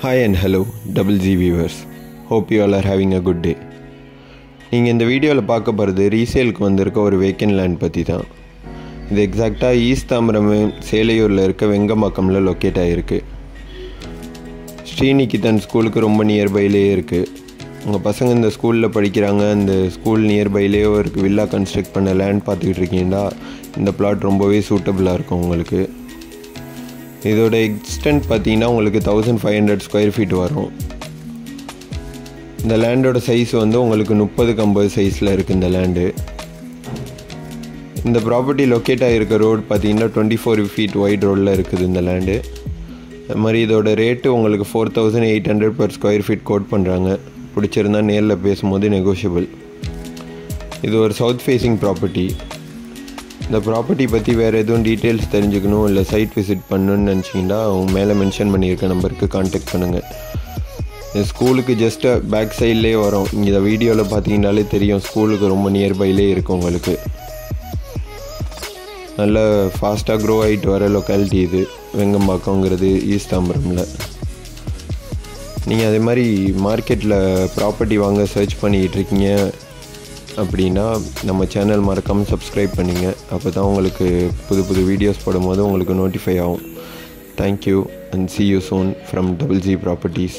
Hi and hello, Double G viewers. Hope you all are having a good day. நீங்கள் இந்த வீடியோவில் பார்க்க போகிறது ரீசேலுக்கு வந்திருக்க ஒரு வேக்கன்ட் லேண்ட் பற்றி தான். இது எக்ஸாக்டாக ஈஸ்ட் தாம்பரம் சேலையூரில் இருக்க வெங்கம்பாக்கமில் லொக்கேட் ஆகிருக்கு. ஸ்ரீநிகிதன் ஸ்கூலுக்கு ரொம்ப நியர்பைலேயே இருக்குது. உங்கள் பசங்க இந்த ஸ்கூலில் படிக்கிறாங்க, இந்த ஸ்கூல் நியர்பைலேயே ஒரு வில்லா கன்ஸ்ட்ரக்ட் பண்ண லேண்ட் பார்த்துக்கிட்டு இருக்கீங்கன்னா இந்த பிளாட் ரொம்பவே சூட்டபுளாக இருக்கும் உங்களுக்கு. இதோட எக்ஸ்டென்ட் பார்த்தீங்கன்னா உங்களுக்கு 1500 ஸ்கொயர் ஃபீட் வரும். இந்த லேண்டோட சைஸ் வந்து உங்களுக்கு 30x50 சைஸில் இருக்குது இந்த லேண்டு. இந்த ப்ராப்பர்ட்டி லொக்கேட் ஆகிருக்க ரோடு பார்த்தீங்கன்னா 24 ஃபீட் ஒய்ட் ரோடில் இருக்குது இந்த லேண்டு. அது மாதிரி இதோட ரேட்டு உங்களுக்கு 4800 per ஸ்கொயர் ஃபீட் கோட் பண்ணுறாங்க. பிடிச்சிருந்தால் நேரில் பேசும்போது நெகோஷியபிள். இது ஒரு சவுத் ஃபேஸிங் ப்ராப்பர்ட்டி. இந்த ப்ராப்பர்ட்டி பற்றி வேறு எதுவும் டீட்டெயில்ஸ் தெரிஞ்சுக்கணும் இல்லை சைட் விசிட் பண்ணணுன்னு நினச்சிங்கன்னா அவங்க மேலே மென்ஷன் பண்ணியிருக்க நம்பருக்கு கான்டாக்ட் பண்ணுங்கள். இந்த ஸ்கூலுக்கு ஜஸ்ட்டு பேக் சைட்லேயே வரும். இந்த வீடியோவில் பார்த்தீங்கன்னாலே தெரியும், ஸ்கூலுக்கு ரொம்ப நியர்பைலே இருக்கும் உங்களுக்கு. நல்ல ஃபாஸ்ட்டாக க்ரோ ஆகிட்டு வர லொக்காலிட்டி இது வெங்கம்பாக்கங்கிறது ஈஸ்ட் தாம்பரமில். நீங்கள் அதே மாதிரி மார்க்கெட்டில் ப்ராப்பர்ட்டி வாங்க சர்ச் பண்ணிக்கிட்டு இருக்கீங்க அப்படின்னா நம்ம சேனல் மறக்காமல் சப்ஸ்கிரைப் பண்ணிங்க. அப்போ தான் உங்களுக்கு புது புது வீடியோஸ் போடும்போது உங்களுக்கு நோட்டிஃபை ஆகும். Thank you and see you soon from Double G Properties.